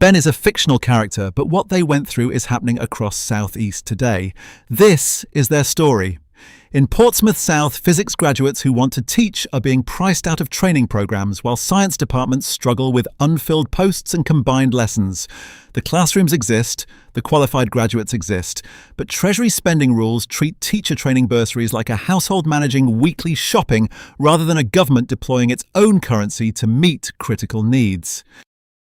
Ben is a fictional character, but what they went through is happening across South East today. This is their story. In Portsmouth South, physics graduates who want to teach are being priced out of training programmes while science departments struggle with unfilled posts and combined lessons. The classrooms exist, the qualified graduates exist, but Treasury spending rules treat teacher training bursaries like a household managing weekly shopping rather than a government deploying its own currency to meet critical needs.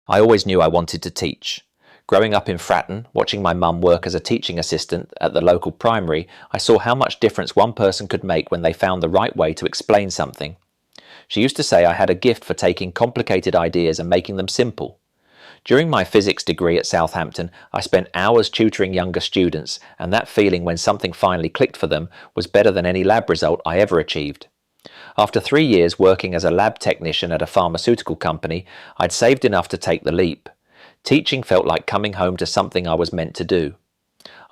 I always knew I wanted to teach. Growing up in Fratton, watching my mum work as a teaching assistant at the local primary, I saw how much difference one person could make when they found the right way to explain something. She used to say I had a gift for taking complicated ideas and making them simple. During my physics degree at Southampton, I spent hours tutoring younger students, and that feeling when something finally clicked for them was better than any lab result I ever achieved. After 3 years working as a lab technician at a pharmaceutical company, I'd saved enough to take the leap. Teaching felt like coming home to something I was meant to do.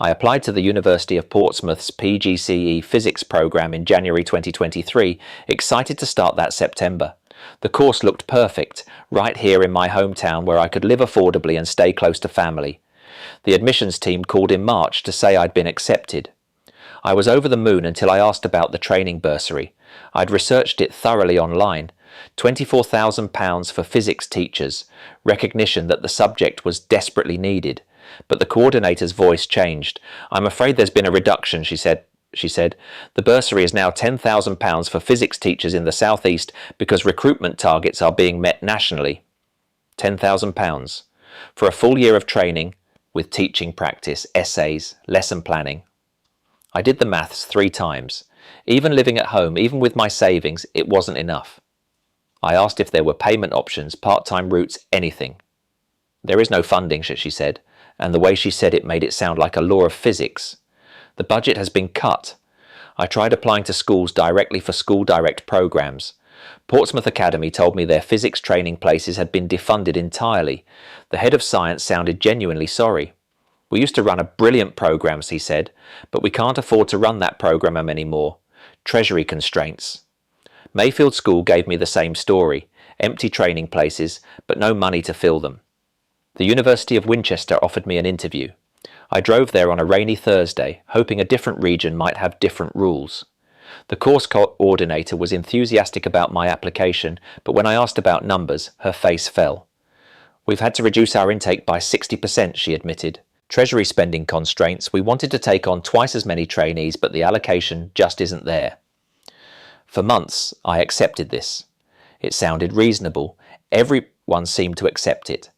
I applied to the University of Portsmouth's PGCE physics programme in January 2023, excited to start that September. The course looked perfect, right here in my hometown where I could live affordably and stay close to family. The admissions team called in March to say I'd been accepted. I was over the moon until I asked about the training bursary. I'd researched it thoroughly online. £24,000 for physics teachers, recognition that the subject was desperately needed. But the coordinator's voice changed. "I'm afraid there's been a reduction," she said. "The bursary is now £10,000 for physics teachers in the South East because recruitment targets are being met nationally." £10,000 for a full year of training with teaching practice, essays, lesson planning. I did the maths 3 times. Even living at home, even with my savings, it wasn't enough. I asked if there were payment options, part-time routes, anything. "There is no funding," she said, and the way she said it made it sound like a law of physics. "The budget has been cut." I tried applying to schools directly for school direct programs. Portsmouth Academy told me their physics training places had been defunded entirely. The head of science sounded genuinely sorry. "We used to run a brilliant program," he said, "but we can't afford to run that program anymore. Treasury constraints." Mayfield School gave me the same story, empty training places, but no money to fill them. The University of Winchester offered me an interview. I drove there on a rainy Thursday, hoping a different region might have different rules. The course coordinator was enthusiastic about my application, but when I asked about numbers, her face fell. "We've had to reduce our intake by 60%, she admitted. "Treasury spending constraints, we wanted to take on twice as many trainees, but the allocation just isn't there." For months, I accepted this. It sounded reasonable. Everyone seemed to accept it.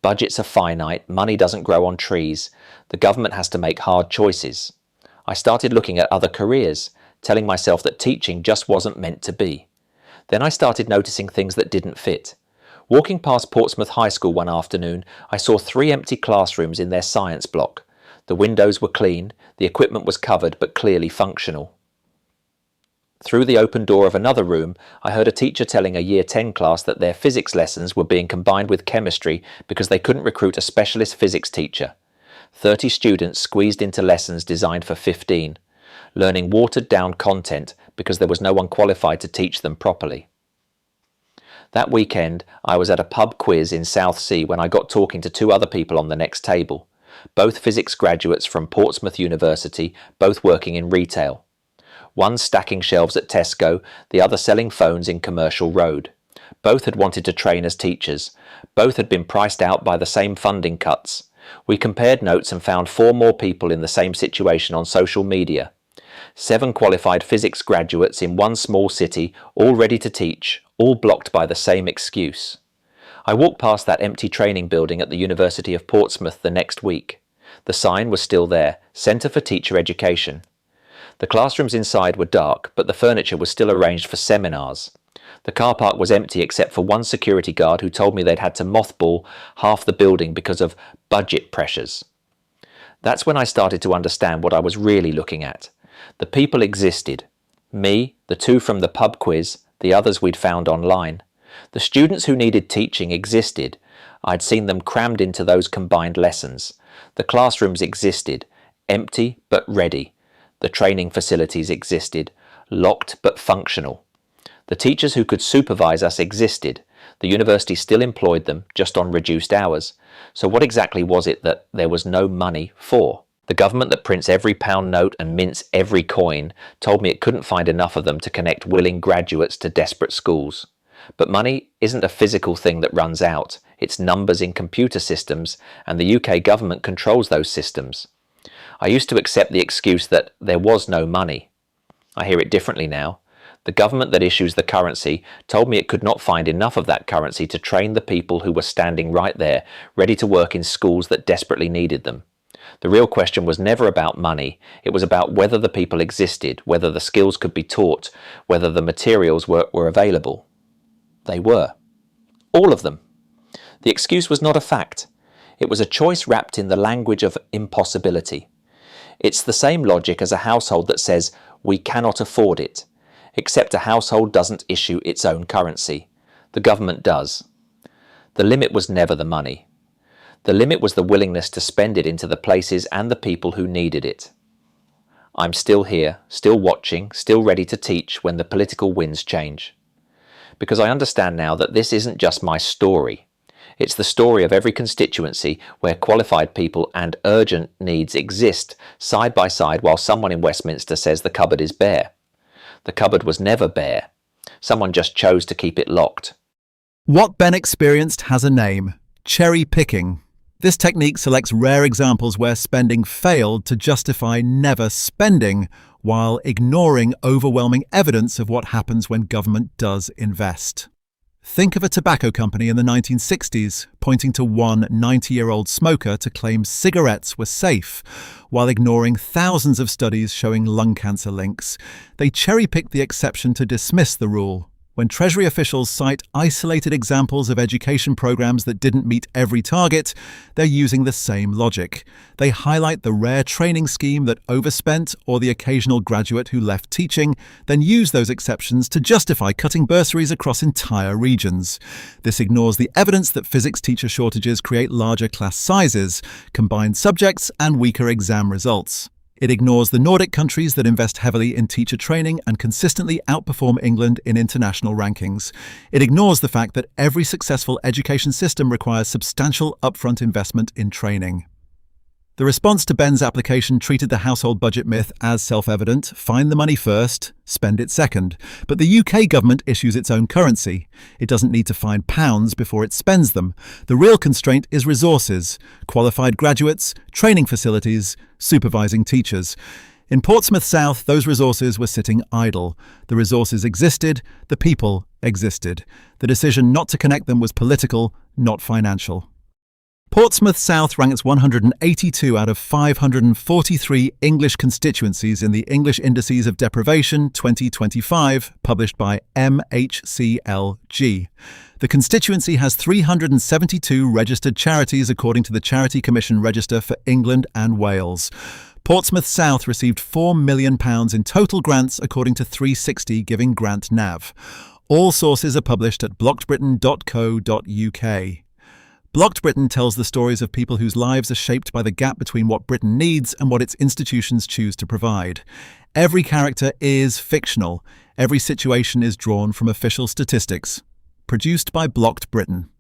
Budgets are finite, money doesn't grow on trees. The government has to make hard choices. I started looking at other careers, telling myself that teaching just wasn't meant to be. Then I started noticing things that didn't fit. Walking past Portsmouth High School one afternoon, I saw 3 empty classrooms in their science block. The windows were clean, the equipment was covered but clearly functional. Through the open door of another room, I heard a teacher telling a Year 10 class that their physics lessons were being combined with chemistry because they couldn't recruit a specialist physics teacher. 30 students squeezed into lessons designed for 15, learning watered-down content because there was no one qualified to teach them properly. That weekend, I was at a pub quiz in Southsea when I got talking to 2 other people on the next table, both physics graduates from Portsmouth University, both working in retail. One stacking shelves at Tesco, the other selling phones in Commercial Road. Both had wanted to train as teachers. Both had been priced out by the same funding cuts. We compared notes and found 4 more people in the same situation on social media. 7 qualified physics graduates in one small city, all ready to teach, all blocked by the same excuse. I walked past that empty training building at the University of Portsmouth the next week. The sign was still there, Centre for Teacher Education. The classrooms inside were dark, but the furniture was still arranged for seminars. The car park was empty except for one security guard who told me they'd had to mothball half the building because of budget pressures. That's when I started to understand what I was really looking at. The people existed. Me, the 2 from the pub quiz, the others we'd found online. The students who needed teaching existed. I'd seen them crammed into those combined lessons. The classrooms existed, empty but ready. The training facilities existed, locked but functional. The teachers who could supervise us existed. The university still employed them, just on reduced hours. So what exactly was it that there was no money for? The government that prints every pound note and mints every coin told me it couldn't find enough of them to connect willing graduates to desperate schools. But money isn't a physical thing that runs out. It's numbers in computer systems, and the UK government controls those systems. I used to accept the excuse that there was no money. I hear it differently now. The government that issues the currency told me it could not find enough of that currency to train the people who were standing right there, ready to work in schools that desperately needed them. The real question was never about money. It was about whether the people existed, whether the skills could be taught, whether the materials were available. They were. All of them. The excuse was not a fact. It was a choice wrapped in the language of impossibility. It's the same logic as a household that says, we cannot afford it. Except a household doesn't issue its own currency. The government does. The limit was never the money. The limit was the willingness to spend it into the places and the people who needed it. I'm still here, still watching, still ready to teach when the political winds change. Because I understand now that this isn't just my story. It's the story of every constituency where qualified people and urgent needs exist side by side while someone in Westminster says the cupboard is bare. The cupboard was never bare. Someone just chose to keep it locked. What Ben experienced has a name: cherry picking. This technique selects rare examples where spending failed to justify never spending, while ignoring overwhelming evidence of what happens when government does invest. Think of a tobacco company in the 1960s pointing to one 90-year-old smoker to claim cigarettes were safe, while ignoring thousands of studies showing lung cancer links. They cherry-picked the exception to dismiss the rule. When Treasury officials cite isolated examples of education programs that didn't meet every target, they're using the same logic. They highlight the rare training scheme that overspent or the occasional graduate who left teaching, then use those exceptions to justify cutting bursaries across entire regions. This ignores the evidence that physics teacher shortages create larger class sizes, combined subjects, and weaker exam results. It ignores the Nordic countries that invest heavily in teacher training and consistently outperform England in international rankings. It ignores the fact that every successful education system requires substantial upfront investment in training. The response to Ben's application treated the household budget myth as self-evident: find the money first, spend it second. But the UK government issues its own currency. It doesn't need to find pounds before it spends them. The real constraint is resources: qualified graduates, training facilities, supervising teachers. In Portsmouth South, those resources were sitting idle. The resources existed, the people existed. The decision not to connect them was political, not financial. Portsmouth South ranks 182 out of 543 English constituencies in the English Indices of Deprivation 2025, published by MHCLG. The constituency has 372 registered charities according to the Charity Commission Register for England and Wales. Portsmouth South received £4 million in total grants according to 360 Giving Grant Nav. All sources are published at blockedbritain.co.uk. Blocked Britain tells the stories of people whose lives are shaped by the gap between what Britain needs and what its institutions choose to provide. Every character is fictional. Every situation is drawn from official statistics. Produced by Blocked Britain.